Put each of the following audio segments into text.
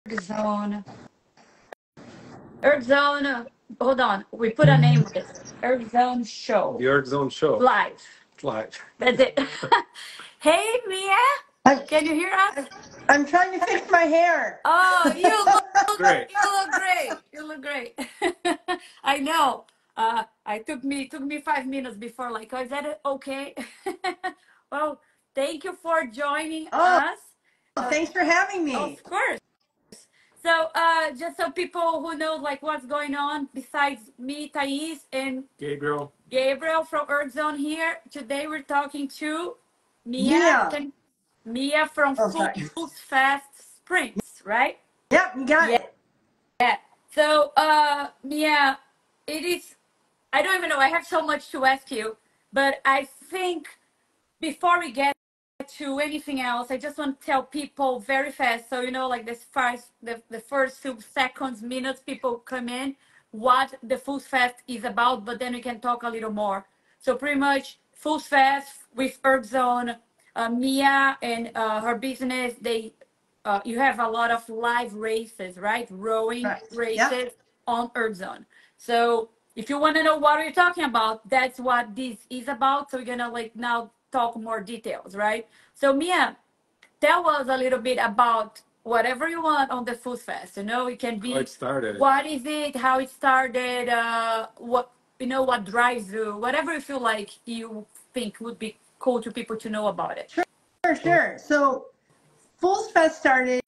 ErgZone. ErgZone. Hold on. We put a name on this. ErgZone Show. The ErgZone Show. Live. Live. That's it. Hey, Mia. I'm, Can you hear us? I'm trying to fix my hair. Oh, Great. you look great. You look great. I know. It took me 5 minutes before. Like, oh, is that okay? Well, thank you for joining Oh, us. thanks for having me. Of course. So, just so people who know like what's going on, besides me, Thais, and Gabriel. Gabriel from ErgZone here, today we're talking to Mia. Mia. Can Mia from Oh, sorry. Full Fast Sprints, right? Yep, you got Yeah. it. So, Mia, it is. I don't even know. I have so much to ask you, but I think before we get to anything else, I just want to tell people very fast. So, like the first few seconds, minutes, people come in, what the Full Fast is about, but then we can talk a little more. So pretty much Full Fast with ErgZone, Mia and her business, you have a lot of live races, right? Rowing Correct. Yep. races on ErgZone. So if you want to know what we're talking about, that's what this is about. So we're gonna like now talk more details, right? So Mia, tell us a little bit about whatever you want on the Food Fest. It can be How it started. what is it, how it started, what drives you, whatever you feel like you think would be cool to people to know about it. Sure. So, Fools Fest started.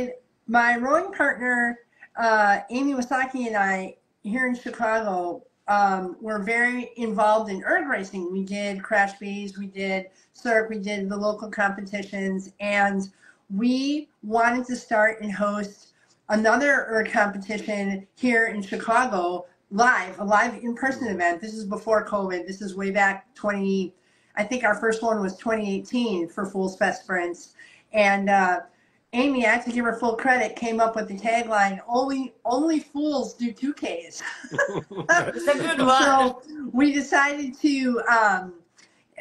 My rowing partner, Amy Wasaki, and I here in Chicago were very involved in erg racing. We did Crash Bees, we did Cirque, we did the local competitions, and we wanted to start and host another erg competition here in Chicago a live in-person event. This is before COVID. This is way back I think our first one was 2018 for Fools Fest Sprints. And Amy, I have to give her full credit, came up with the tagline, only fools do 2Ks. It's a good one. So we decided to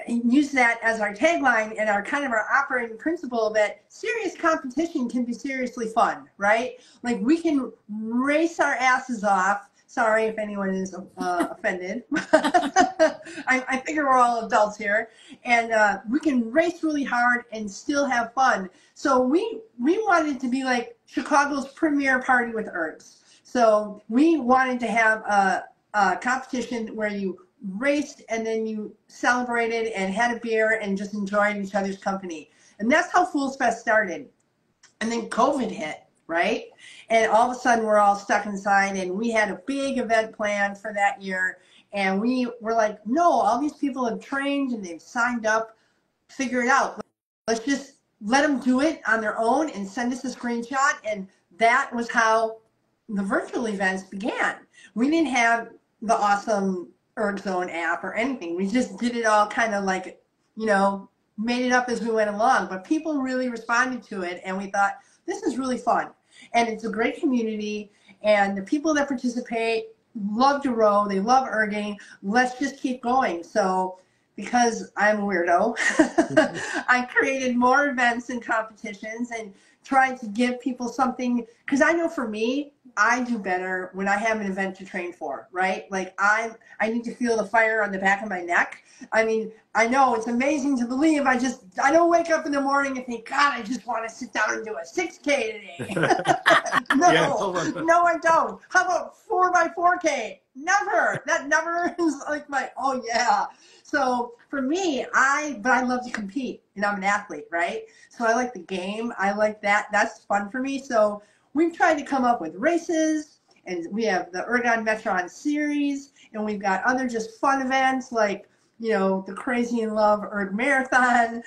use that as our tagline and our operating principle that serious competition can be seriously fun, right? Like we can race our asses off. Sorry if anyone is offended. I figure we're all adults here, and we can race really hard and still have fun. So we wanted to be like Chicago's premier party with ergs. So we wanted to have a competition where you raced and then you celebrated and had a beer and just enjoyed each other's company. And that's how Fools Fest started. And then COVID hit, right? And all of a sudden we're all stuck inside, and we had a big event planned for that year. And we were like, no, all these people have trained and they've signed up, figure it out. Let's just let them do it on their own and send us a screenshot. And that was how the virtual events began. We didn't have the awesome ErgZone app or anything. We just did it all kind of like, made it up as we went along. But people really responded to it, and we thought, this is really fun. And it's a great community, and the people that participate love to row. They love erging. Let's just keep going. So because I'm a weirdo, I created more events and competitions and tried to give people something, because I know for me, I do better when I have an event to train for, right? Like I need to feel the fire on the back of my neck. I mean, I know it's amazing to believe I don't wake up in the morning and think, God, I just want to sit down and do a 6K today. No, I don't. How about 4x4K? Never. That never is like oh yeah. So for me, I love to compete, and I'm an athlete, right? So I like the game. I like that. That's fun for me. So we've tried to come up with races, and we have the Ergon Metron series, and we've got other just fun events like, the Crazy in Love Erg Marathon,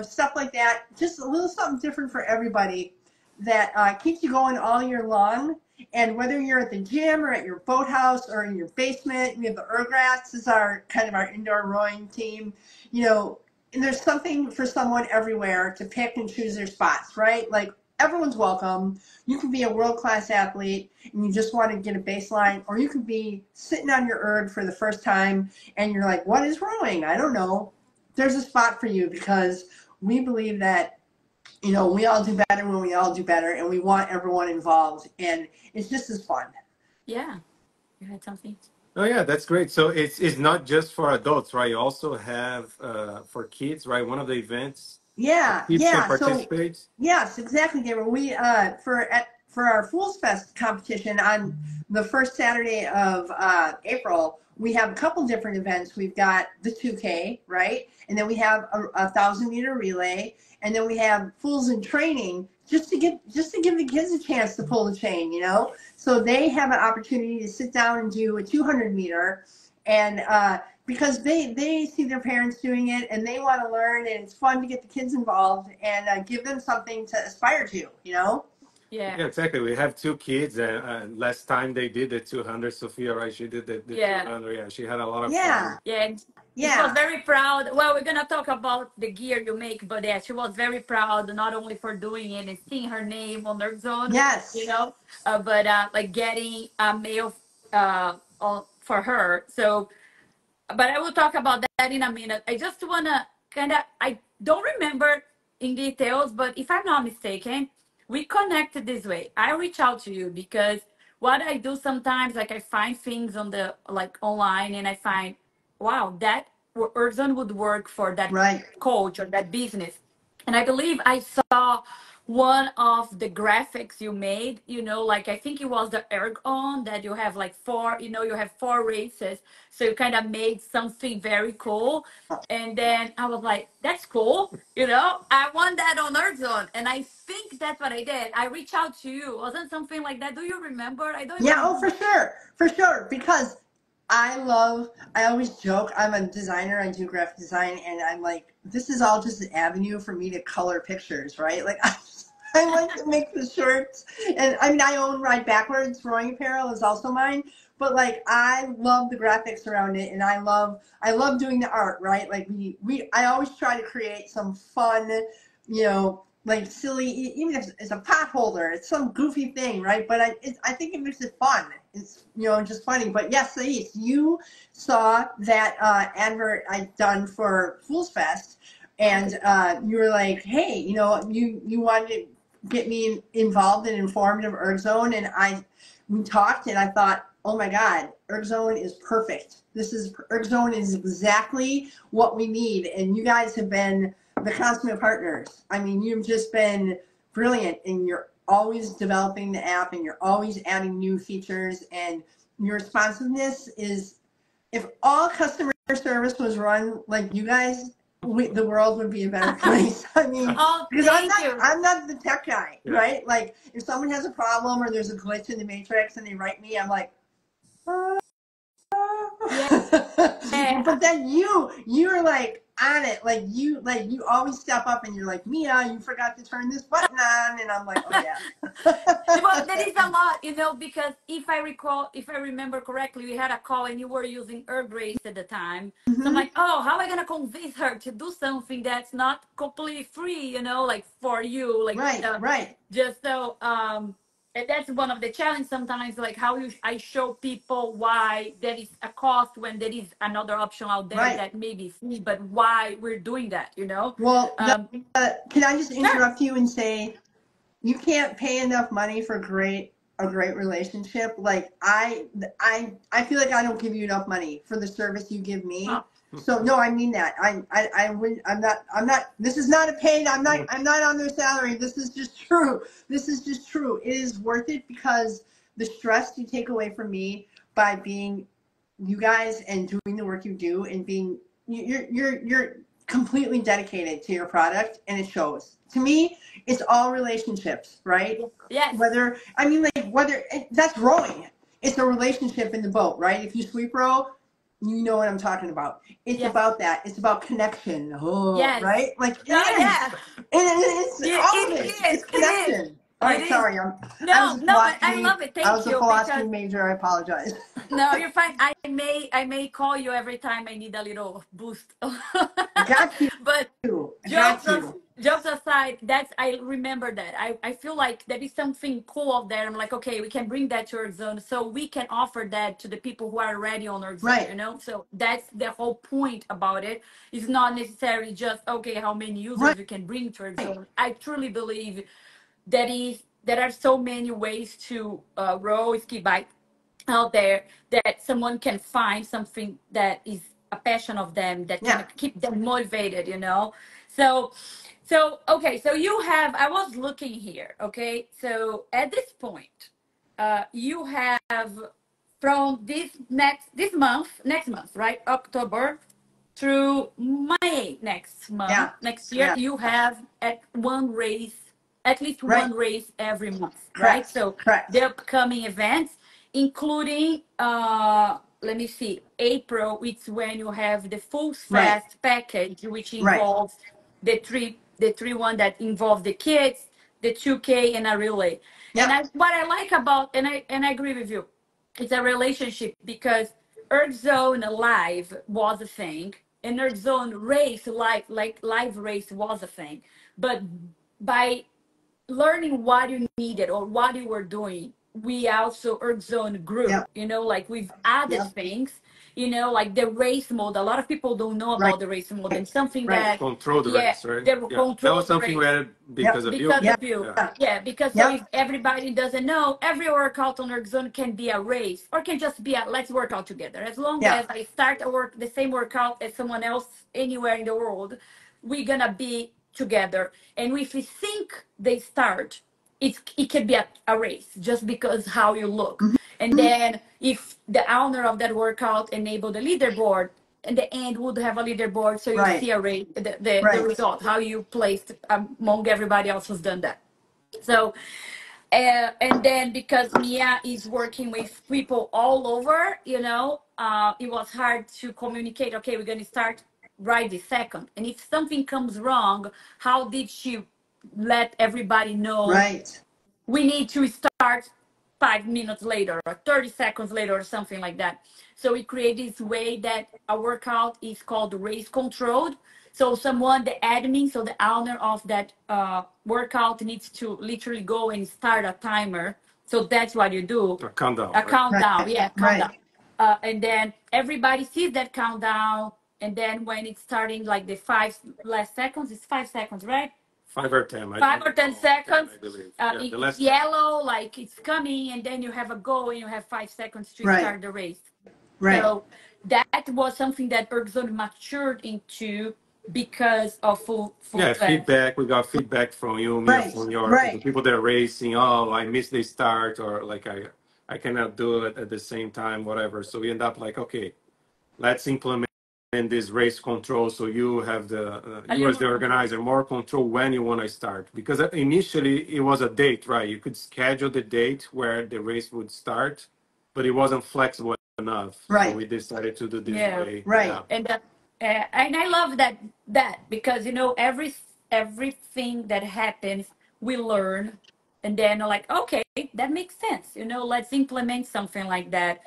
stuff like that. Just a little something different for everybody that keeps you going all year long. And whether you're at the gym or at your boathouse or in your basement, we have the Ergrats is our indoor rowing team, and there's something for someone everywhere to pick and choose their spots, right? Like everyone's welcome. You can be a world-class athlete and you just want to get a baseline, or you could be sitting on your erg for the first time and you're like, what is rowing? I don't know. There's a spot for you, because we believe that you know, we all do better when we all do better, and we want everyone involved, and it's just as fun. Yeah. You had something? Oh yeah, that's great. So it's not just for adults, right? You also have for kids, right? One of the events Yeah, kids can yeah. So participate. yes, exactly, Gabriel. We for our Fools Fest competition on the first Saturday of April, we have a couple different events. We've got the 2K, right, and then we have a 1,000-meter relay, and then we have Fools in Training, just to give the kids a chance to pull the chain, you know. So they have an opportunity to sit down and do a 200-meter, and because they see their parents doing it and they want to learn, and it's fun to get the kids involved and give them something to aspire to, you know. Yeah. Yeah, exactly. We have two kids, and last time they did the 200, Sophia, right? She did the Yeah. 200. Yeah, she had a lot of Yeah, fun. Yeah. And she was yeah, very proud. Well, we're gonna talk about the gear you make, but yeah, she was very proud not only for doing it and seeing her name on ErgZone, you yes. know, but like getting a mail for her. So but I will talk about that in a minute. I just wanna I don't remember in details, but if I'm not mistaken, we connected this way. I reach out to you because what I do sometimes, like I find things on the like online, and I find, wow, that Erzon would work for that Right. coach or that business. And I believe I saw one of the graphics you made, you know, like I think it was the ErgZone that you have like four, you know, you have four races. So you kind of made something very cool. And then I was like, that's cool. You know, I want that on ErgZone. And I think that's what I did. I reached out to you. Wasn't something like that? Do you remember? I don't even Yeah, oh, remember. for sure, because I always joke, I'm a designer, I do graphic design, and I'm like, this is all just an avenue for me to color pictures, right? Like, I like to make the shirts, and I mean, I own Ride Backwards Rowing Apparel is also mine, but like, I love the graphics around it, and I love doing the art, right? Like, I always try to create some fun, you know, like silly, even if it's a pot holder, it's some goofy thing, right? But I think it makes it fun. It's, you know, just funny. But yes, Thais, you saw that advert I done for Fools Fest, and you were like, hey, you know, you wanted to get me involved and informed of ErgZone, and we talked, and I thought, oh my God, ErgZone is perfect. ErgZone is exactly what we need, and you guys have been the consummate partners. I mean, you've just been brilliant, and you're always developing the app, and you're always adding new features, and your responsiveness is, if all customer service was run like you guys, the world would be a better place. I mean, Oh, because thank you. I'm not the tech guy, Yeah. right? Like, if someone has a problem or there's a glitch in the matrix and they write me, I'm like, Yeah. but then you're like on it, like you always step up and you're like, Mia, you forgot to turn this button on, and I'm like, oh yeah. Well, that is a lot, you know, because if I remember correctly, we had a call and you were using Herb Race at the time. So I'm Hmm. like, oh, how am I gonna convince her to do something that's not completely free, you know, like for you, like Right. just so and that's one of the challenge sometimes, like how I show people why there is a cost when there is another option out there Right. that may be free, but why we're doing that, you know? Well, Um, can I just sure. interrupt you and say, you can't pay enough money for a great relationship. Like, I feel like I don't give you enough money for the service you give me. Oh, So no, I mean that. I wouldn't, I'm not, this is not a paid, I'm not on their salary. This is just true. This is just true. It is worth it because the stress you take away from me by being you guys and doing the work you do, and being, you're completely dedicated to your product, and it shows. To me, it's all relationships, right? yes. Whether that's rowing, it's a relationship in the boat, right? If you sweep row, you know what I'm talking about. It's Yes. about that. It's about connection. Oh, Yes. right? Like, it Oh, is. yeah. It's all of It it. is. It's It is. connection. All It right, is. sorry. I was No, no, but I love it. I Thank was a you philosophy because major. I apologize. no, you're fine. I may call you every time I need a little boost. Got you. But Got jokes you. jokes aside, I remember that. I feel like there is something cool out there. I'm like, okay, we can bring that to ErgZone, so we can offer that to the people who are already on ErgZone, Right. So that's the whole point about it. It's not necessarily just okay how many users Right. we can bring to ErgZone. I truly believe there are so many ways to row ski bike out there that someone can find something that is a passion of them that can Yeah. keep them motivated, so okay, so you have, I was looking here, okay, so at this point you have from next month, right, October through May Yeah. next year, Yeah. you have at least Right. one race every month, right? Correct. So Correct. the upcoming events, including let me see, April, it's when you have the full Right. fast package, which Right. involves the three one that involve the kids, the 2K, and a relay. And Yep. what I like about, and I agree with you, it's a relationship because ErgZone Live was a thing, and ErgZone Race, like live race, was a thing. But by learning what you needed or what you were doing, we also ErgZone grew, Yep. like we've added Yep. things, like the race mode. A lot of people don't know Right. about the race mode, and something Right. that, Control the yeah, race, right? the Yeah, that was controlled something we race added because Yep. of you. because Yep. of you. Yeah. Yeah, because so if Yep. everybody doesn't know, every workout on ErgZone can be a race or can just be a let's work out together. As long Yeah. as I start the same workout as someone else anywhere in the world, we're gonna be together. And if we think they start, it can be a race just because how you look. And Mhm. then if the owner of that workout enable the leaderboard, in the end would have a leaderboard, so you Right. see a rate, the Right. result, how you placed among everybody else who's done that. So and then because Mia is working with people all over, it was hard to communicate, okay, we're going to start right this second, and if something comes wrong, how did she let everybody know Right. we need to start 5 minutes later or 30 seconds later or something like that. So we create this way that a workout is called race controlled. So someone, the admin, so the owner of that workout needs to literally go and start a timer. So that's what you do. A countdown, A right? countdown, Right. yeah, countdown. Right. And then everybody sees that countdown. And then when it's starting, like the five last seconds, it's 5 seconds, right? 5 or 10. Five or ten Oh, 10, seconds. I believe. Yeah, the It's last 10. yellow, like it's coming, and then you have a go, and you have 5 seconds to Right. start the race. Right. So that was something that ErgZone matured into because of full Yeah, fast. feedback. We got feedback from you, Mia, Right. from the Right. people that are racing. Oh, I missed the start, or like I cannot do it at the same time, whatever. So we end up like, okay, let's implement this race control so you have A you little as more the control. organizer more control when you want to start, because initially it was a date, right? You could schedule the date where the race would start, but it wasn't flexible enough, so Right. we decided to do this Yeah, way. Right. Yeah. and I love that because everything that happens we learn, and then like, okay, that makes sense. Let's implement something like that.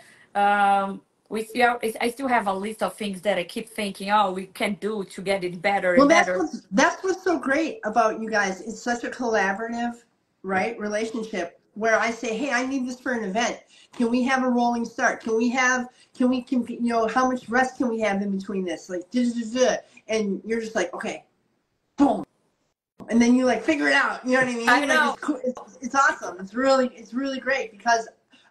We still, I still have a list of things that I keep thinking, oh, we can do to get it better Well, and better. that's what's so great about you guys. It's such a collaborative, right, relationship where I say, "Hey, I need this for an event. Can we have a rolling start? Can we compete? How much rest can we have in between this? Like, duh, duh, duh, duh." And you're just like, "Okay, boom," and then you like figure it out. You know what I I mean? Like know. it's cool. It's awesome. It's really great because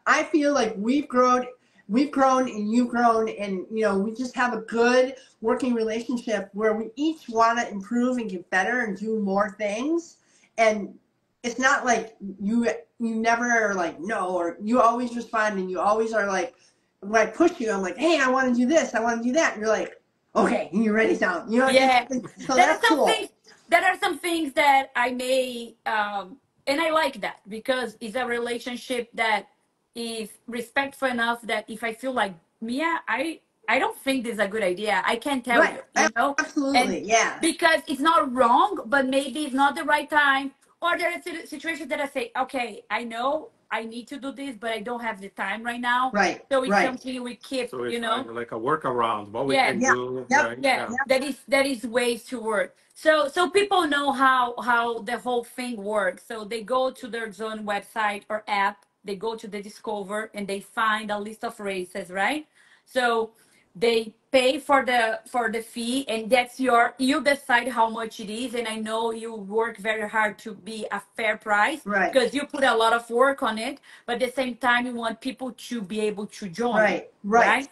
I feel like we've grown and you've grown, and we just have a good working relationship where we each want to improve and get better and do more things. And it's not like you never are like no, or you always respond, and you always are like when I push you, I'm like, hey, I want to do this, I want to do that, and you're like, okay, and you write it down. Yeah, So there are that's some cool. things. There are some things that I may, and I like that because it's a relationship that is respectful enough that if I feel like Mia, I don't think this is a good idea. I can tell Right. you, and Absolutely. Yeah. because it's not wrong, but maybe it's not the right time, or there are situations that I say, okay, I know I need to do this, but I don't have the time right now. Right. So it's Right. something we keep, So we you know. find like a workaround, what we Yeah. can Yeah. do, Yep. right? Yeah, Yeah. that is ways to work. So people know how the whole thing works. So they go to their zone website or app, they go to the Discover and they find a list of races, right? So they pay for the fee, and that's you decide how much it is. And I know you work very hard to be a fair price Right. because you put a lot of work on it, but at the same time you want people to be able to join, Right. Right. right?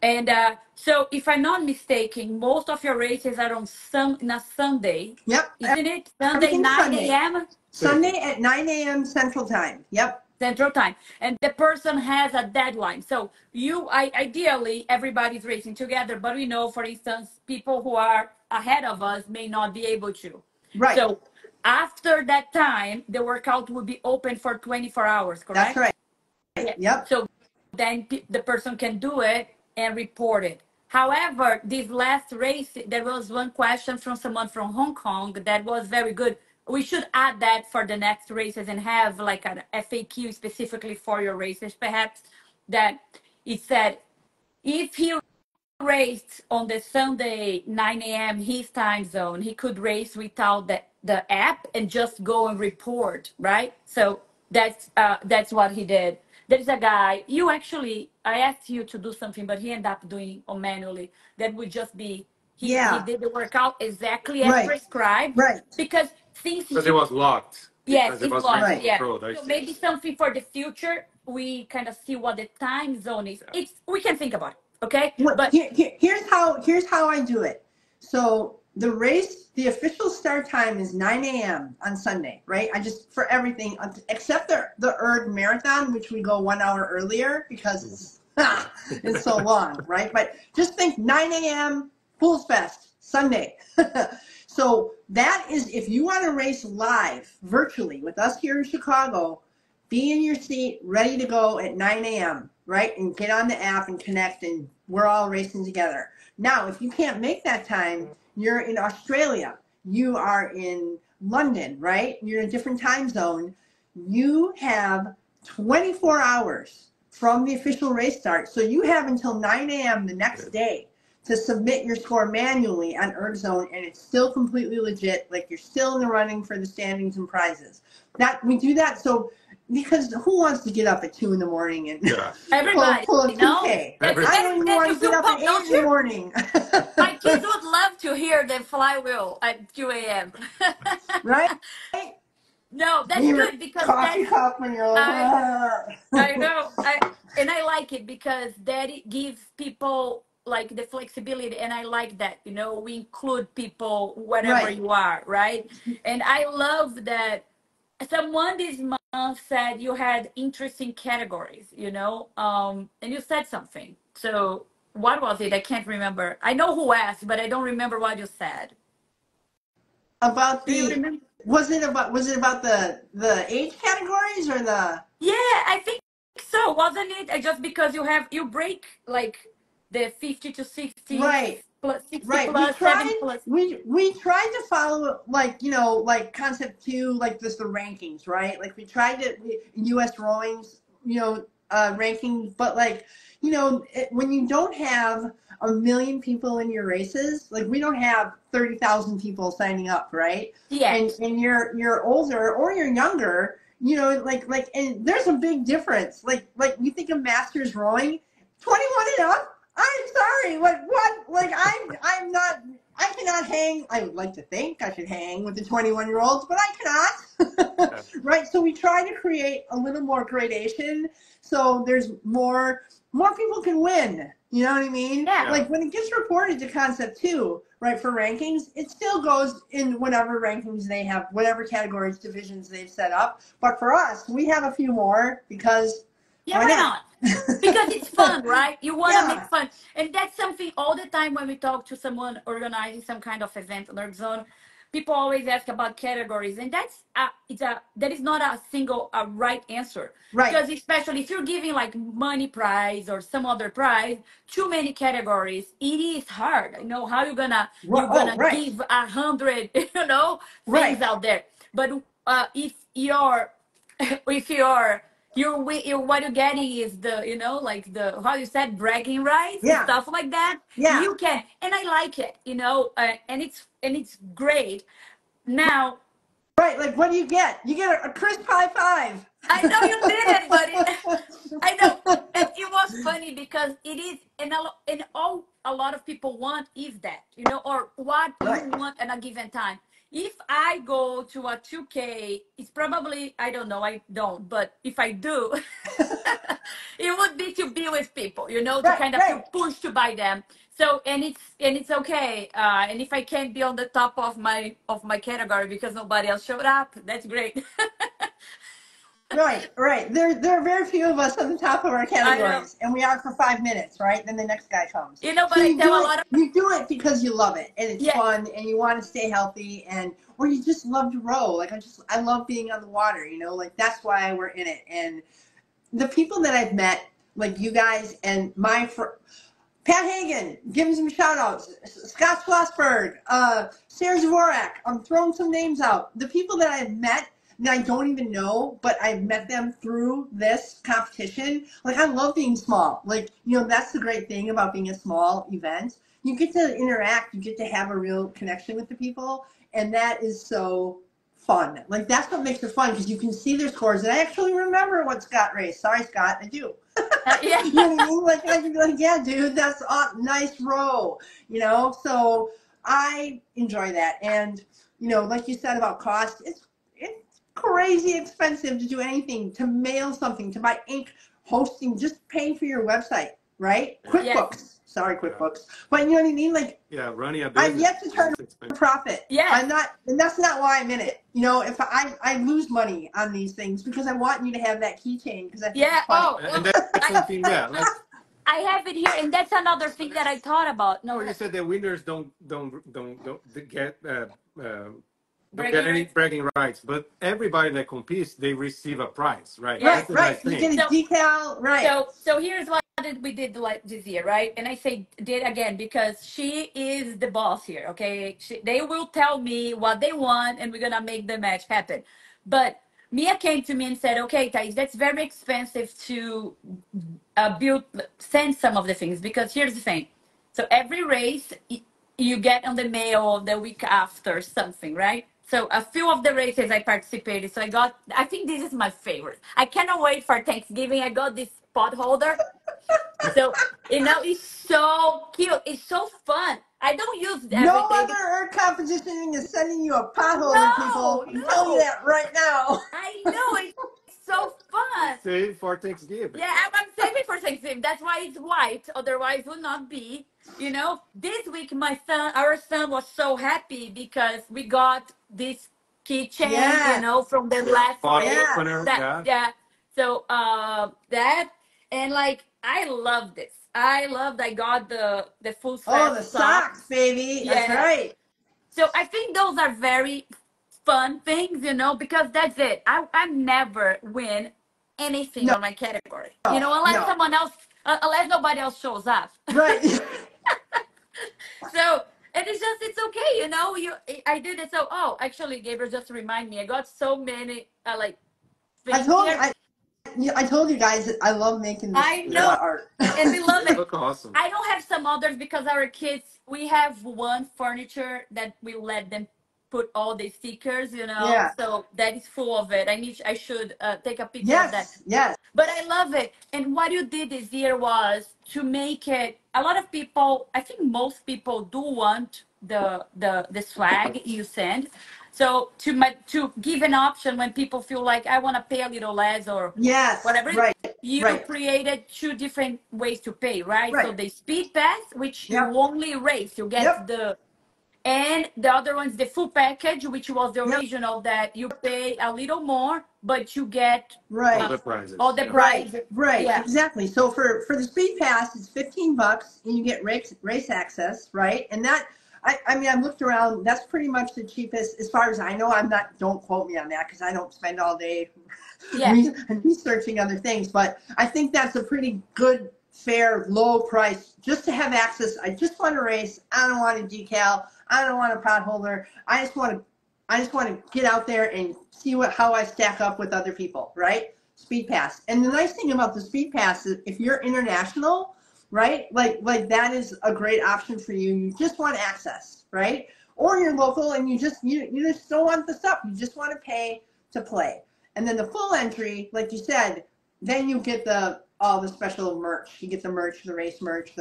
And so, if I'm not mistaken, most of your races are on a Sunday, Yep. isn't it? Sunday, Everything's 9 Sunday. a.m. Sunday at 9 a.m. Central Time. Yep. Central Time. And the person has a deadline. So, ideally, everybody's racing together. But we know, for instance, people who are ahead of us may not be able to. Right. So, after that time, the workout will be open for 24 hours, That's correct? right. Yeah. Yep. So then the person can do it and report it. However, this last race, there was one question from someone from Hong Kong that was very good. We should add that for the next races and have like an FAQ specifically for your races, perhaps. That it said, if he raced on the Sunday 9 a.m. his time zone, he could race without the app and just go and report, right? So that's what he did. There's a guy, you actually, I asked you to do something, but he ended up doing it manually. That would just be he Yeah. did the workout exactly as Right. prescribed, Right. because since Because it he, was locked, yes, because it it's was race locked. Right. Yeah. controlled, I So see. maybe something for the future. We kind of see what the time zone is. It's we can think about it. Okay. What, But here's how I do it. So the race, the official start time is 9 a.m. on Sunday, right? I just for everything except the Erg Marathon, which we go 1 hour earlier because it's so long, right? But just think 9 a.m. Fools Fest Sunday. So that is if you want to race live virtually with us here in Chicago, be in your seat, ready to go at 9 a.m., right? And get on the app and connect, and we're all racing together. Now, if you can't make that time, you're in Australia, you are in London, right? You're in a different time zone. You have 24 hours from the official race start. So you have until 9 a.m. the next day to submit your score manually on ErgZone, and it's still completely legit. Like you're still in the running for the standings and prizes. That we do that so because who wants to get up at 2 in the morning and Yeah. everybody, pull a you know, 2K? Every- I don't even that want you to get feel up at pumped, 8 don't in the you? morning. My kids would love to hear the flywheel at 2 a.m. Right? No, that's Your good because coffee cup and you're like, I I "Ah." know and I like it because that it gives people like the flexibility, and I like that, you know, we include people wherever Right. you are, right? And I love that someone this month said you had interesting categories, you know, and you said something. So what was it? I can't remember. I know who asked, but I don't remember what you said. About Do you the remember? was it about the age categories or the Yeah, I think so, wasn't it? Just because you break like the 50 to 60 right. plus 60 Right. We plus 70 tried plus. we tried to follow like, you know, like concept 2, like this the rankings, right? Like we tried to US rowings, you know, ranking, but like, you know, when you don't have a million people in your races, like we don't have 30,000 people signing up, right? Yet. And you're older or you're younger, you know, like and there's a big difference. Like you think of masters rowing, 21 and up. I'm sorry. What? Like I'm not. I cannot hang. I would like to think I should hang with the 21-year-olds, but I cannot. Yeah. Right. So we try to create a little more gradation, so there's more people can win. You know what I mean? Yeah. Like when it gets reported to Concept 2, right, for rankings, it still goes in whatever rankings they have, whatever categories, divisions they've set up. But for us, we have a few more because Yeah, why why not? not? Because it's fun, right? You want to make Yeah. fun. And that's something all the time when we talk to someone organizing some kind of event in our zone, people always ask about categories. And that is not a single right answer. Right. Because especially if you're giving like money prize or some other prize, too many categories, it is hard. You know, how you're Oh, gonna right. give 100, you know, things Right. out there. But if you're if you're what you're getting is the, like the, how you said, bragging rights, Yeah, stuff like that. yeah. You can, and I like it, and it's great. Now, Right, like what do you get? You get a crisp high five. I know you did it, but I know, and it was funny because it is, and all a lot of people want is that, or what you Right. want at a given time. If I go to a 2K, it's probably, I don't know, I don't, but if I do, it would be to be with people, to Right, kind of feel right. pushed to buy them. So, and it's okay. And if I can't be on the top of my category because nobody else showed up, that's great. Right, right. There are very few of us at the top of our I know. categories, and we are for 5 minutes, right? Then the next guy comes. But So I tell a lot of, you do it because you love it, and it's yeah, fun, and you want to stay healthy, and or you just love to row. Like I love being on the water, like that's why we're in it. And the people that I've met, like you guys and Pat Hagen, give him some shout outs. Scott Schlossberg, Sarah Zavorak. I'm throwing some names out. The people that I've met that I don't even know, but I've met them through this competition. Like, I love being small. Like, that's the great thing about being a small event. You get to interact, you get to have a real connection with the people, and that is so fun. Like, that's what makes it fun because you can see their scores. And I actually remember what Scott raced. Sorry, Scott, I do. yeah. You know what I mean? Like I can be like, yeah, dude, that's a nice row. So I enjoy that. And like you said about cost, it's crazy expensive to do anything, to mail something, to buy ink, hosting, just pay for your website, right? Yeah. Yes. QuickBooks. Sorry, Yeah. QuickBooks. But you know what I mean? Like, Yeah, running a I've business yet to turn is a expensive. profit. Yes. I'm not, and that's not why I'm in it. If I lose money on these things because I want you to have that keychain because I think it's Yeah. funny. Oh, And well, that's I something, yeah, like I have it here, and that's another thing that I thought about. No, no, you said the winners don't get don't get bragging any rights. bragging rights, but everybody that competes, they receive a prize, right? Yes. That's Right, the right. nice You get thing. a So, decal, right? so here's what we did like this year, right? And I say did again because she is the boss here. Okay, they will tell me what they want, and we're gonna make the match happen. But Mia came to me and said, "Okay, Thais, that's very expensive to send some of the things because here's the thing. So every race you get on the mail the week after something, right? So a few of the races I participated. So I think this is my favorite. I cannot wait for Thanksgiving. I got this pot holder. So, it's so cute. It's so fun. I don't use it every No day. other Earth competition is sending you a pot holder, No, people. I'm telling you no. that right now. I know. It's so fun. Save for Thanksgiving. Yeah, I'm saving for Thanksgiving. That's why it's white. Otherwise, it would not be. This week our son was so happy because we got this keychain. Yes, From the last Bottle race. yes. opener, That yeah. Yeah. So that, and like I love this. I loved. I got the full Oh, set the socks. socks, baby. That's Yeah. right. So I think those are very fun things, because that's it. I never win anything No, on my category, unless no. someone else, unless nobody else shows up. Right. So, and it's okay, I did it. So, oh, actually, Gabriel just remind me, I got so many like I things told you, here. I told you guys that I love making this I Yeah. know, art. and we love They it. look awesome. I don't have some others because our kids, we have one furniture that we let them put all the stickers, Yeah. so that is full of it. I should take a picture of that. Yes, yes. But I love it. And what you did this year was to make it. A lot of people, I think most people do want the swag you send. So to give an option when people feel like I want to pay a little less or Yes, whatever, right, you right, created two different ways to pay, right? So right. the speed pass, which you Yep, only race, you get yep, and the other one's the full package, which was the yep, original that you pay a little more, but you get All right. the all prizes. the Yeah. Right, prize. right, Yeah. exactly. So for the speed pass, it's $15, and you get race access, right? And that I mean, I've looked around. That's pretty much the cheapest, as far as I know. I'm not. Don't quote me on that because I don't spend all day Yeah. researching other things. But I think that's a pretty good, fair, low price just to have access. I just want to race. I don't want a decal. I don't want a pot holder. I just want to get out there and see how I stack up with other people, right? Speed Pass. And the nice thing about the Speed Pass is if you're international, right? Like that is a great option for you. You just want access, right? Or you're local and you just don't want the stuff. You just want to pay to play. And then the full entry, like you said, then you get all the special merch. You get the merch, the race merch,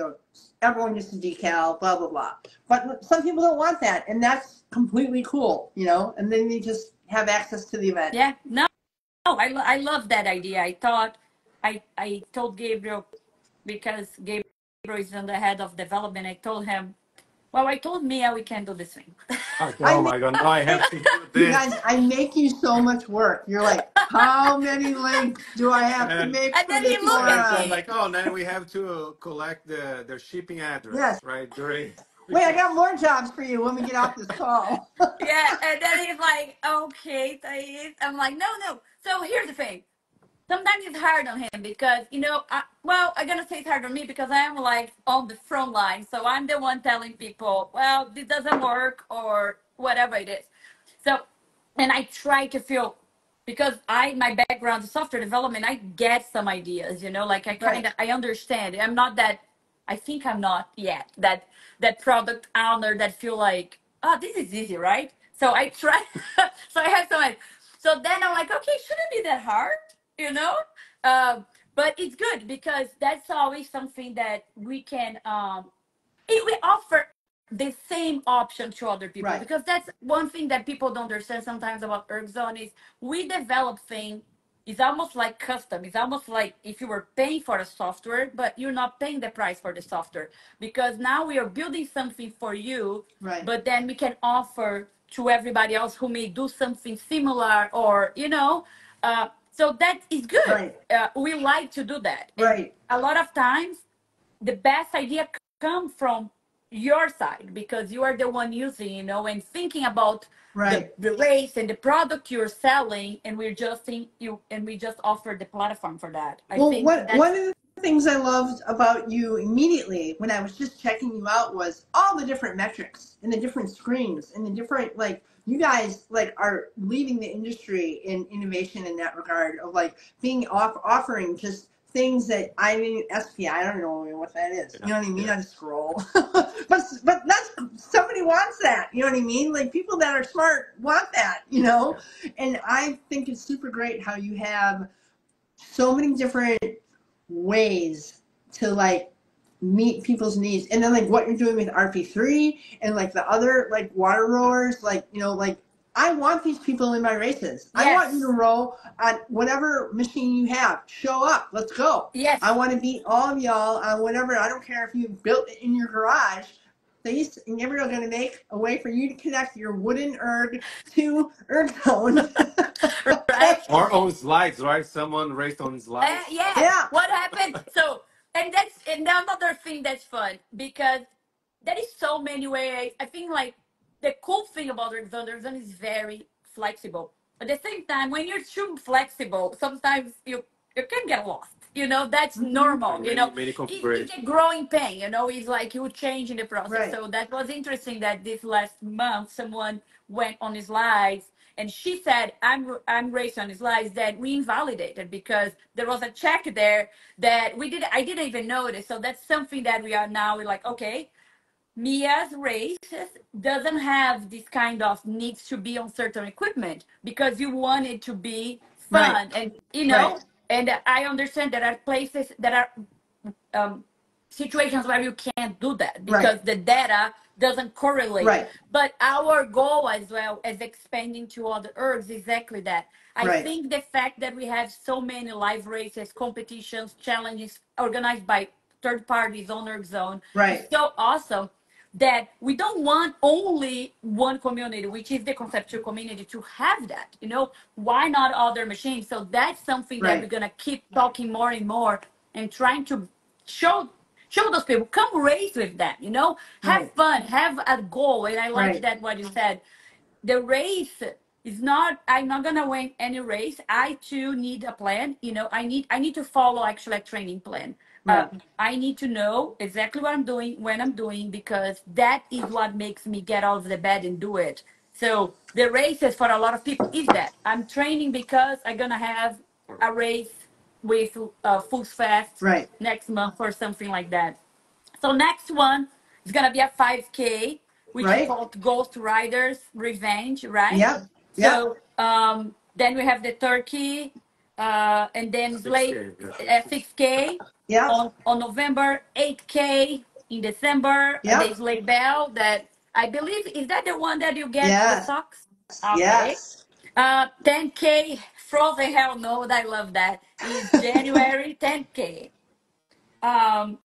everyone gets a decal, blah blah blah. But some people don't want that, and that's completely cool, you know. And then they just have access to the event. Yeah, no, I love that idea. I thought I told Gabriel, because Gabriel is on the head of development. I told him, well, I told Mia we can do this thing. Okay, I oh make, my God, now I have to do you this. guys, I make you so much work. You're like, how many links do I have to And make And for then this he looked at so I'm forum? me. like, oh, then we have to collect their shipping Yes. address, right? During Wait, I because got more jobs for you when we get off this call. Yeah, and then he's like, okay, Thais. I'm like, no, no. So here's the thing. Sometimes it's hard on him because, I'm going to say it's hard on me because I am like on the front line. So I'm the one telling people, well, this doesn't work or whatever it is. So, and I try to feel, because my background is software development, I get some ideas, like Right. I understand. I'm not that, I think I'm not yet that product owner that feel like, oh, this is easy, right? So I try, so I have some, so then I'm like, okay, shouldn't be that hard, you know? But it's good because that's always something that we can, we offer the same option to other people, Right. because that's one thing that people don't understand sometimes about ErgZone is we develop things. It's almost like custom. It's almost like if you were paying for the software, but you're not paying the price for the software, because now we are building something for you, Right. but then we can offer to everybody else who may do something similar, or so that is good. Right. We like to do that, and Right. a lot of times the best idea come from your side because you are the one using, and thinking about the, Right. the race and the product you're selling, and we're just we just offer the platform for that. I Well, think one that's of the things I loved about you immediately when I was just checking you out was all the different metrics and the different screens and the different, like, you guys like are leading the industry in innovation in that regard of like being offering just things that I mean SPI, I don't know what that is. You know what I mean? yeah. I just scroll. but that's somebody wants that. You know what I mean? Like people that are smart want that, you know? And I think it's super great how you have so many different ways to like meet people's needs, and then like what you're doing with RP3 and like the other like water rowers, like like I want these people in my races. I want you to yes, row on whatever machine you have. Show up, let's go. yes. I want to beat all of y'all on whatever. I don't care if you built it in your garage. These and Gabriel are going to make a way for you to connect your wooden erg to ErgZone. Right. Or on slides, right? Someone raced on slides. Yeah. Yeah. What happened? So, and another thing that's fun because there is so many ways. I think like the cool thing about ErgZone is very flexible. At the same time, when you're too flexible, sometimes you can get lost. That's Mhm. normal. Many It's configurations. a growing pain. It's like you change in the process. Right. So that was interesting that this last month someone went on his slides and she said, I'm raised on his slides that we invalidated because there was a check there that I didn't even notice. So that's something that we're like, okay, Mia's race doesn't have this kind of needs to be on certain equipment because you want it to be Right. fun, and Right. and I understand there are places that are situations where you can't do that Right. because the data doesn't correlate. Right. But our goal as well as expanding to other ergs is exactly that. I Right. think the fact that we have so many live races, competitions, challenges organized by third parties on ErgZone is Right. so awesome that we don't want only one community, which is the conceptual community, to have that. Why not other machines? So that's something that we're Right. gonna keep talking more and more and trying to show those people, come race with them, have Right. fun, have a goal. And I like Right. that what you said. The race is not, I'm not gonna win any race. I too need a plan. I need to follow actually a training plan. uh, Right. I need to know exactly what I'm doing when I'm doing, because that is what makes me get out of the bed and do it. So the races for a lot of people is that I'm training because I'm gonna have a race with Full Fast Right. next month or something like that. So next one is gonna be a 5K, which is Right. called Ghost Riders Revenge, right? Yep. Yep. So then we have the Turkey, and then 6K, yeah. 6K Yep. on November, 8K in December. Yep. There's Label that I believe is that the one that you get the Yes. socks. Okay. Yes. 10K Frozen Hell No, I love that. Is January 10K. Um,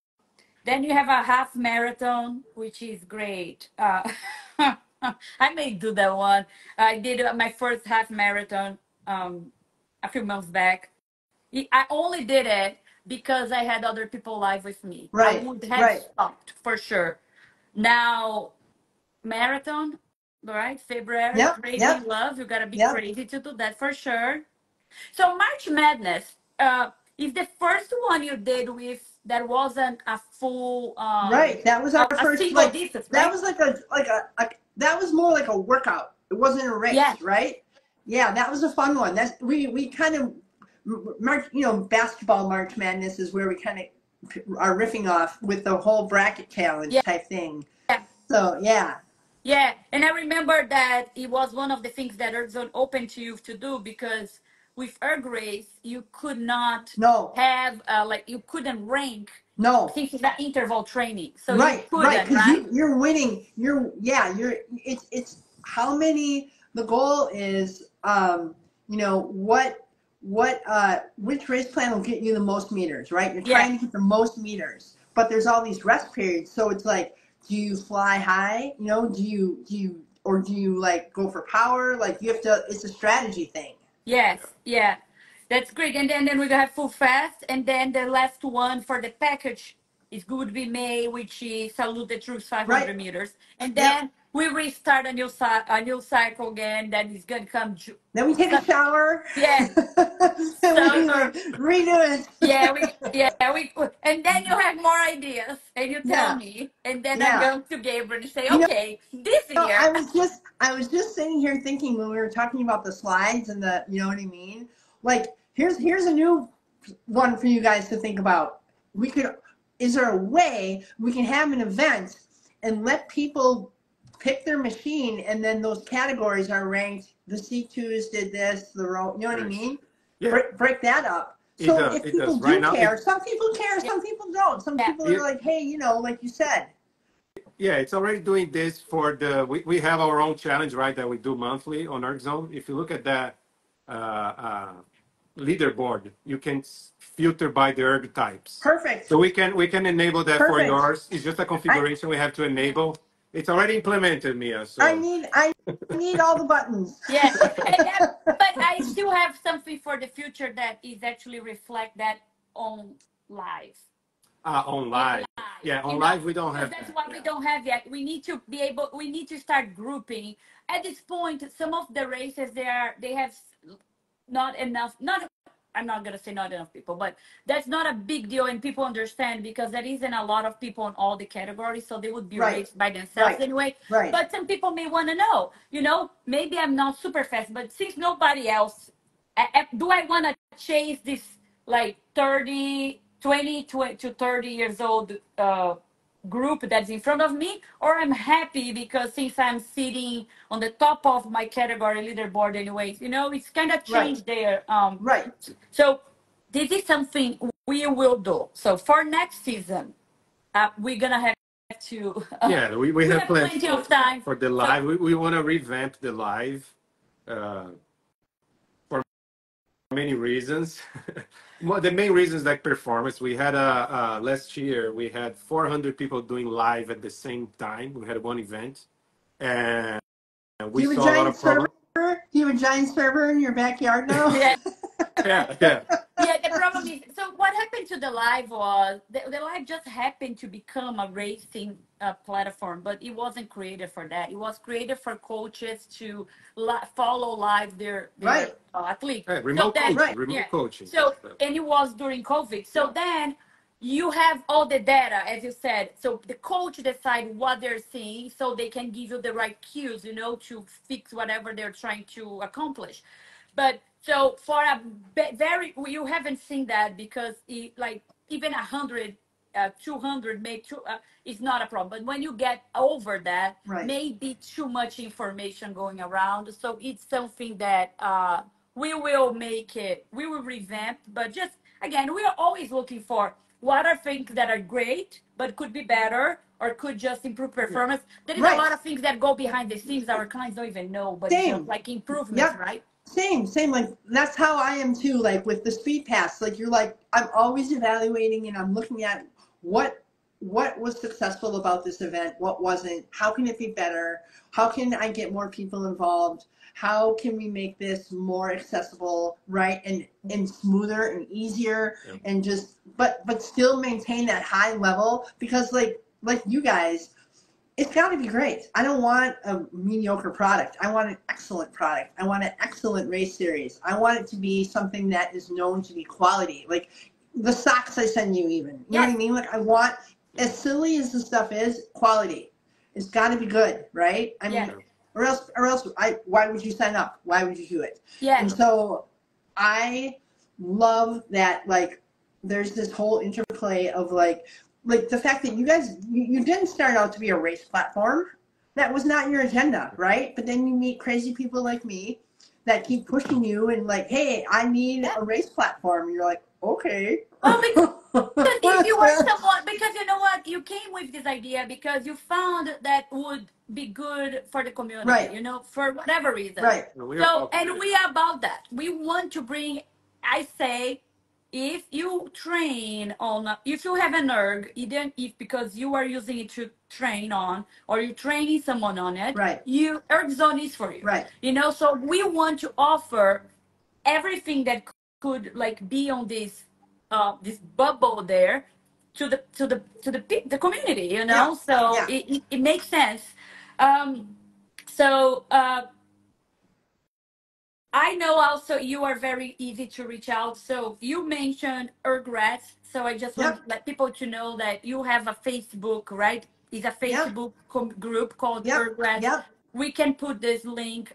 then you have a half marathon, which is great. I may do that one. I did my first half marathon a few months back. I only did it because I had other people live with me. I Right. would have Right. stopped for sure. Now, marathon, right? February, Yep. crazy Yep. in love. You gotta be Yep. crazy to do that for sure. So March Madness is the first one you did with that wasn't a full Right. That was our a first, single like, distance, that right? was like a that was more like a workout. It wasn't a Yeah, race, right? Yeah, that was a fun one. That's we kind of March, basketball March Madness is where we kind of are riffing off with the whole bracket challenge yeah, type thing. yeah. So yeah. Yeah, and I remember that it was one of the things that ErgZone opened to you to do because with ErgRace you could not No. have like you couldn't rank No. since it's that interval training, so you Right, right, couldn't, because right? you're winning. It's how many. The goal is, which race plan will get you the most meters, right? You're Yeah, trying to get the most meters, but there's all these rest periods. So it's like, do you fly high? Do you like go for power? Like you have to. It's a strategy thing. yes, yeah, that's great. And then we have Full Fast, and then the last one for the package is Good Be May, which is Salute the Truth Right. 500 meters, and Yep. then we restart a new cycle again. That is gonna come. Then we take a shower. Yeah, And we summer. like redo it. Yeah, we, and then you have more ideas, and you tell Yeah. me, and then I Yeah. go to Gabriel and say, You know, okay, this year, I was just sitting here thinking when we were talking about the slides and the, you know what I mean? Like, here's a new one for you guys to think about. Is there a way we can have an event and let people pick their machine and then those categories are ranked? The C2s did this, you know what I Nice. mean? Yeah, Break that up. it So does. if It people does. Right do now, care, some people care, some people don't. Some yeah, people are it, like, hey, like you said. yeah, it's already doing this for we have our own challenge, right, that we do monthly on ErgZone. If you look at that uh, uh, leaderboard, you can filter by the erg types. Perfect. So we can enable that for Perfect. yours. It's just a I configuration we have to enable. It's already implemented, Mia. I So need I need all the buttons. yeah. But I still have something for the future that is actually reflect that on live. on In live, live, yeah, on live we don't because have that's that. what we Yeah, don't have yet. We need to start grouping. At this point, some of the races they have not enough, not, I'm not gonna say not enough people, but that's not a big deal, and people understand because there isn't a lot of people in all the categories, so they would be Right. raced by themselves Right. anyway. Right. But some people may want to know, maybe I'm not super fast, but since nobody else, do I want to chase this like 20 to 30 years old group that's in front of me, or I'm happy because since I'm sitting on the top of my category leaderboard anyways, it's kind of Right. changed there. Right. So this is something we will do. So for next season, we're gonna have to yeah, we we have have plans plenty of time. for the So live. We want to revamp the live for many reasons. Well, the main reasons like performance. We had last year we had 400 people doing live at the same time. We had one event, and Do we you have a saw a lot giant of server? problems. Do you have a giant server in your backyard now? yeah. Yeah, yeah, Yeah, the problem is, so what happened to the live was the live just happened to become a racing platform, but it wasn't created for that. It was created for coaches to follow live their Right. athletes. yeah. So Remote then, coaching, Right. yeah. remote coaching. So, and it was during COVID. So then you have all the data, as you said. So the coach decide what they're seeing so they can give you the right cues, to fix whatever they're trying to accomplish. But So for a very, you haven't seen that because like even 100, 200 make two is not a problem. But when you get over that, Right. maybe too much information going around. So it's something that we will make it, we will revamp. But just again, we are always looking for what are things that are great but could be better or could just improve performance. There is a Right. lot of things that go behind the scenes our clients don't even know, but it's just Same. like improvements, Yep. right? Same. Like that's how I am too. Like with the speed pass, like you're like I'm always evaluating and I'm looking at what was successful about this event, what wasn't, how can it be better, how can I get more people involved, how can we make this more accessible, right, and smoother and easier, and just but still maintain that high level because like you guys. It's got to be great. I don't want a mediocre product. I want an excellent product. I want an excellent race series. I want it to be something that is known to be quality. Like the socks I send you even. You know what I mean? Like I want, as silly as the stuff is, quality. It's got to be good, right? I mean, or else why would you sign up? Why would you do it? Yeah. And so I love that, like, there's this whole interplay of like the fact that you guys, you didn't start out to be a race platform. That was not your agenda, right? But then you meet crazy people like me that keep pushing you and like, hey, I need a race platform. And you're like, okay. Well, because if you were someone, because you know what, you came with this idea because you found that would be good for the community, Right. you know, for whatever reason. Right. So, and we are about that. We want to bring, I say, if you train on, if you have an erg, even if because you are using it to train on, or you're training someone on it, Right. you ErgZone is for you. Right. You know, so we want to offer everything that could like be on this bubble there to the community, you know. So it makes sense. So I know also you are very easy to reach out. So you mentioned ErgRats. So I just want to let people to know that you have a Facebook, right? It's a Facebook group called ErgRats. We can put this link.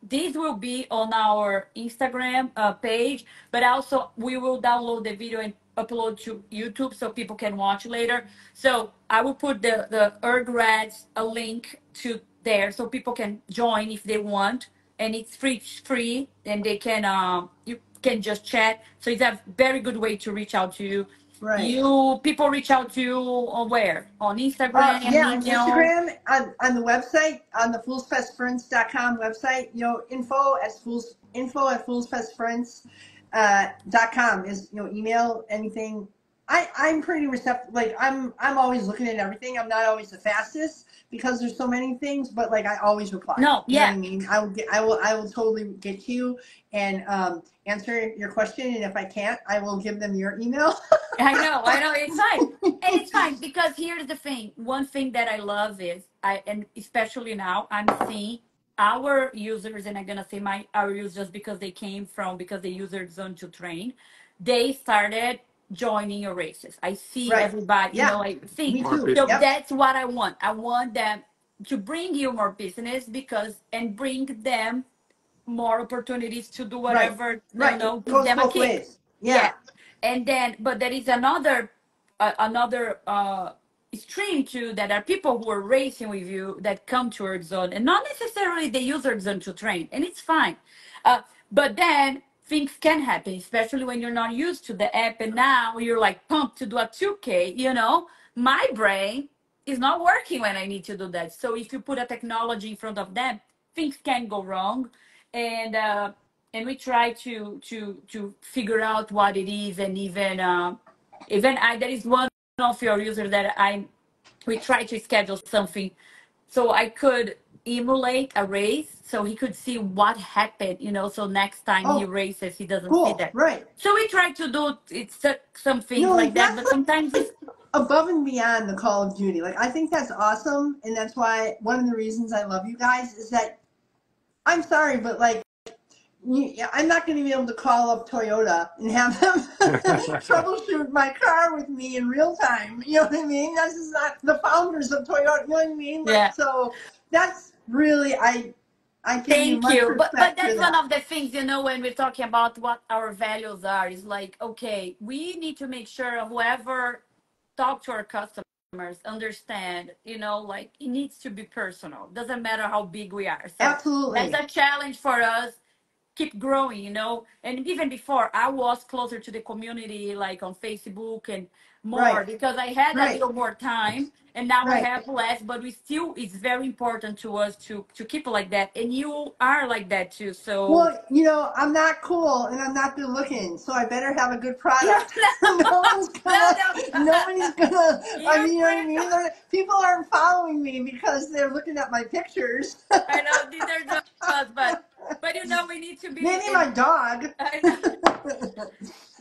This will be on our Instagram page, but also we will download the video and upload to YouTube so people can watch later. So I will put the ErgRats a link to there so people can join if they want, and it's free, and they can you can just chat. So it's a very good way to reach out to you. Right. People reach out to you on where? On Instagram, on email? Instagram, on the website, on the foolsfestsprints.com website, you know, info at foolsfestsprints.com is, you know, email, anything. I'm pretty receptive. Like I'm always looking at everything. I'm not always the fastest because there's so many things, but like I always reply. No, you know what I mean? I will totally get to you and answer your question, and if I can't, I will give them your email. I know, it's fine. And it's fine because here's the thing. One thing that I love is and especially now I'm seeing our users, and I'm gonna say our users because they use ErgZone to train. They started joining your races. I see everybody, you know, I think. Me too. So that's what I want. I want them to bring you more business and bring them more opportunities to do whatever, you know, give them a kick. Ways. Yeah. And then, but there is another stream too, that are people who are racing with you that come to ErgZone, and not necessarily they use ErgZone to train, and it's fine. But then things can happen, especially when you're not used to the app, and now you're like pumped to do a 2K. You know, my brain is not working when I need to do that. So if you put a technology in front of them, things can go wrong, and we try to figure out what it is, and even there is one of your users that we try to schedule something so I could emulate a race so he could see what happened, you know, so next time he races he doesn't see that. Right. So we try to do some things No, like that, but sometimes it's above and beyond the Call of Duty. Like I think that's awesome, and that's why one of the reasons I love you guys is that I'm sorry, but like I'm not going to be able to call up Toyota and have them troubleshoot my car with me in real time. You know what I mean? This is not the founders of Toyota. You know what I mean? Like, so that's really I give you Thank much you. But respect for that's one that. of the things, when we're talking about what our values are, is like, okay, we need to make sure whoever talk to our customers understand, like it needs to be personal. Doesn't matter how big we are. So that's Absolutely. a challenge for us, keep growing, and even before I was closer to the community, like on Facebook and more, Right. because I had a Right. little more time, and now I Right. have less, but we still, it's very important to us to keep it like that, and you are like that too, so Well, I'm not cool and I'm not good looking, so I better have a good you product. Nobody's no, gonna, no, nobody's gonna, I you mean, you know what I bring, mean? People aren't following me because they're looking at my pictures. I know these are just us, but we need to be Maybe my in. dog. I know.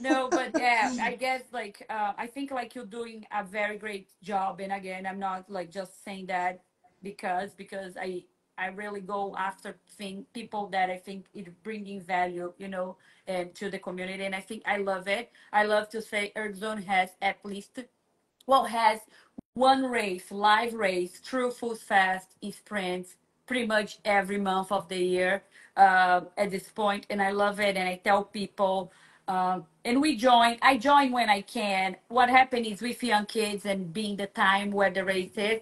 No, but yeah, I guess like I think like you're doing a very great job. And again, I'm not like just saying that because I really go after people that I think is bringing value, and to the community. And I think I love it. I love to say ErgZone has at least, well, has one race, live race, true full fast in sprints pretty much every month of the year at this point, and I love it. And I tell people, and I join when I can. What happened is with young kids and being the time where the race is,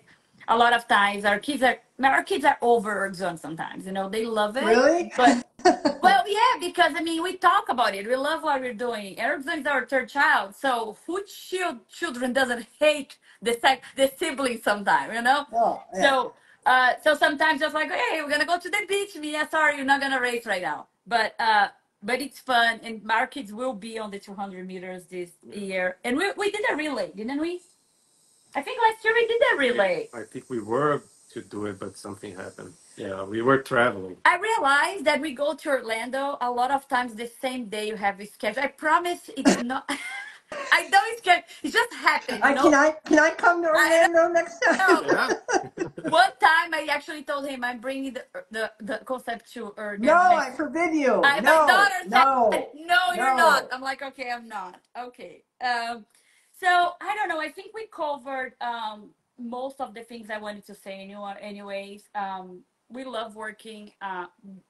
a lot of times our kids are over ErgZone sometimes. They love it, Really? but well, yeah, because I mean, we talk about it. We love what we're doing. Erickson is our third child, so who children doesn't hate the siblings sometimes, Oh, yeah. So, so sometimes just like, hey, we're gonna go to the beach. Mia, sorry, you're not gonna race right now, but it's fun, and our kids will be on the 200 meters this year, and we did a relay, didn't we? I think last year we did a relay. I think we were to do it, but something happened. Yeah, we were traveling. I realized that we go to Orlando a lot of times the same day you have a schedule. I promise it's not. I know it's scheduled. It just happened, Can I come to I Orlando next time? know. Yeah. One time I actually told him I'm bringing the concept to No, Oregon I next. forbid you. My No, daughter said, no, "No, you're not." no. I'm like, "Okay, I'm not." Okay. So I don't know. I think we covered most of the things I wanted to say. Anyways, we love working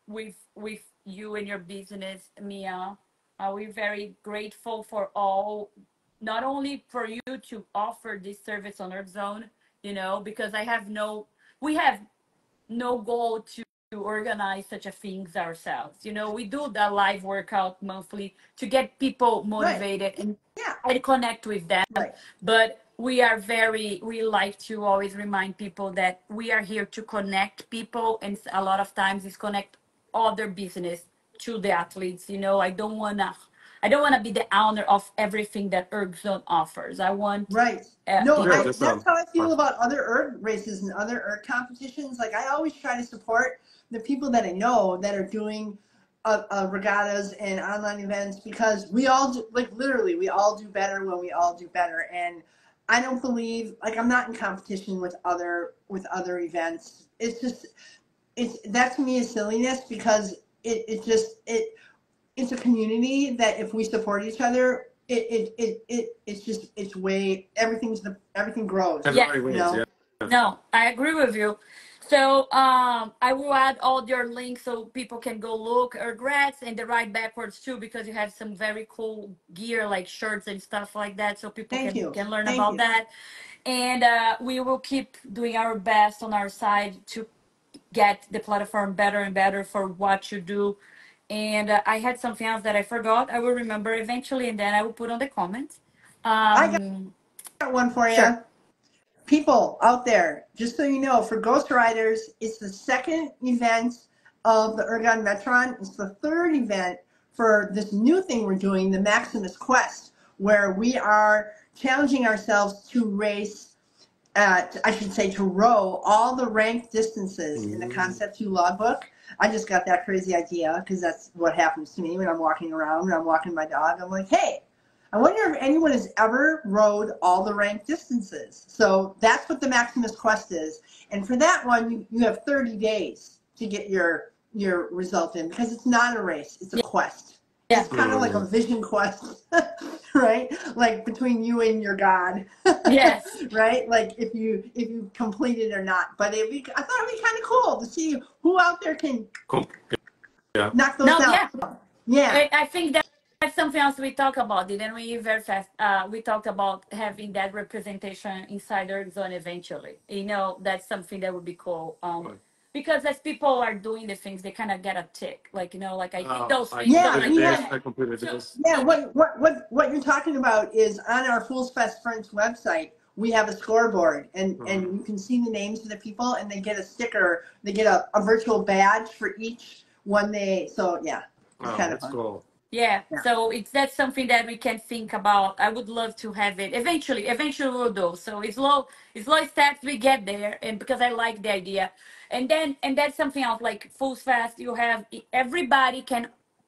with you and your business, Mia. We're very grateful for all, not only for you to offer this service on Earth Zone, because we have no goal to organize such a things ourselves. We do the live workout monthly to get people Right. motivated Yeah. and connect with them. Right. But we like to always remind people that we are here to connect people, and a lot of times it's connect other business to the athletes. I don't wanna be the owner of everything that ErgZone offers. I want Right. No, Yeah, people. just that's how I feel about other erg races and other erg competitions. Like I always try to support the people that I know that are doing regattas and online events because we all do, like literally we all do better when we all do better. And I don't believe like I'm not in competition with other events. It's just that to me is silliness because it's a community that if we support each other, it's way everything grows. Yeah. everybody You wins. know. Yeah. No, I agree with you. So I will add all your links so people can go look. Regrets and the ride backwards too, because you have some very cool gear like shirts and stuff like that, so people Thank can you. can learn Thank about you. that. And we will keep doing our best on our side to get the platform better and better for what you do. And I had something else that I forgot. I will remember eventually, and then I will put on the comments. I Um, got one for sure. you. People out there, just so you know, for Ghost Riders, it's the second event of the Ergon Metron. It's the third event for this new thing we're doing, the Maximus Quest, where we are challenging ourselves to race I should say to row all the ranked distances in the Concept 2 logbook. I just got that crazy idea because that's what happens to me when I'm walking around and I'm walking my dog. I'm like, hey, I wonder if anyone has ever rowed all the ranked distances. So that's what the Maximus Quest is. And for that one, you have 30 days to get your result in because it's not a race, it's a quest. Yeah. It's kind of like a vision quest. right? Like between you and your God, Yes. right? Like if you complete it or not. But I thought it'd be kind of cool to see who out there can Yeah. knock those No, down. yeah. Yeah, I think that's something else we talk about, didn't we? Very fast. We talked about having that representation inside ErgZone eventually. You know, that's something that would be cool. Because as people are doing the things, they kind of get a tick. Like, you know, like I did those I things, so yeah. like, completed We this. have I completed so this. yeah. What you're talking about is on our Fools Fest Friends website. We have a scoreboard, and you can see the names of the people, and they get a sticker. They get a virtual badge for each one they. So yeah, it's Oh, kind of that's fun. cool. yeah, Yeah. so that's something that we can think about. I would love to have it eventually. Eventually, we'll do. So it's slow steps. We get there, and because I like the idea, and that's something else. Like Fools Fest, you have everybody can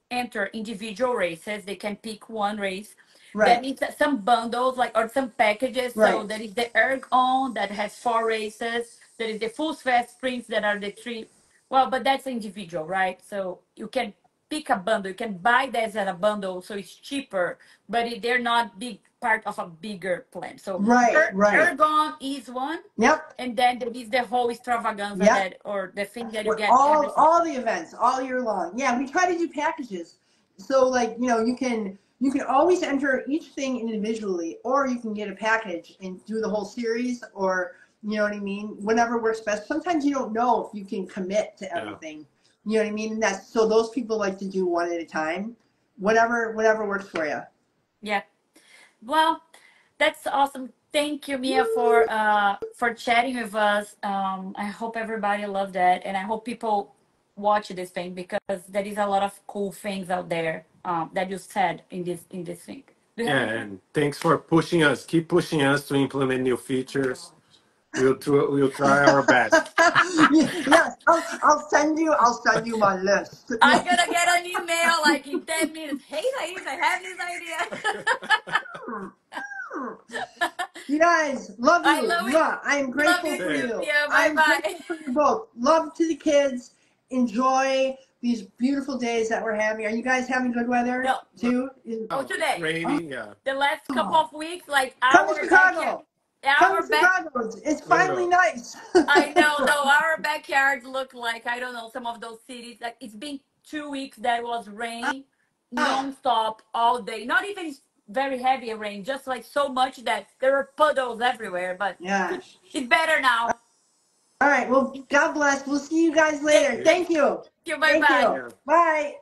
enter individual races. They can pick one race. Then Right. it's some bundles, like or some packages. So Right. there is the ErgOn that has 4 races. There is the Fools Fest sprints that are the 3. Well, but that's individual, right? So you can pick a bundle. You can buy that as a bundle, so it's cheaper, but they're not big part of a bigger plan. So Right. Right. Ergon is one, Yep. and then there is the whole extravaganza Yep. that or the thing that you We're get every Friday. all the events all year long. Yeah, we try to do packages. So like, you can always enter each thing individually, or you can get a package and do the whole series, or you know what I mean? Whatever works best. Sometimes you don't know if you can commit to Yeah. everything. You know what I mean? And that's so those people like to do one at a time. Whatever works for you. Yeah. Well, that's awesome. Thank you, Mia, for chatting with us. I hope everybody loved that, and I hope people watch this thing because there is a lot of cool things out there that you said in this thing. Do you have Yeah, anything? and thanks for pushing us. Keep pushing us to implement new features. We'll try our best. Yes, I'll send you my list. I'm gonna get an email like in 10 minutes. Hey, Thais, I have this idea. You guys, love I you. love it. Mwah. I am Love grateful you for too, Same. you. Mia. Bye I'm bye. grateful for you both. Love to the kids. Enjoy these beautiful days that we're having. Are you guys having good weather No, too? oh, Oh, it's today. raining. Yeah. The last couple Oh, of weeks, like come to our backyard, Chicago. Come our to back. Chicago. It's No, finally no. nice. I know, no, our backyards look like I don't know some of those cities. Like it's been 2 weeks that was rain Ah, non-stop all day. Not even very heavy rain, just like so much that there were puddles everywhere. But yeah. it's better now. All right. Well, God bless. We'll see you guys Thank, later. Yeah. thank Thank you. you. Bye Thank bye. you. Yeah. Bye.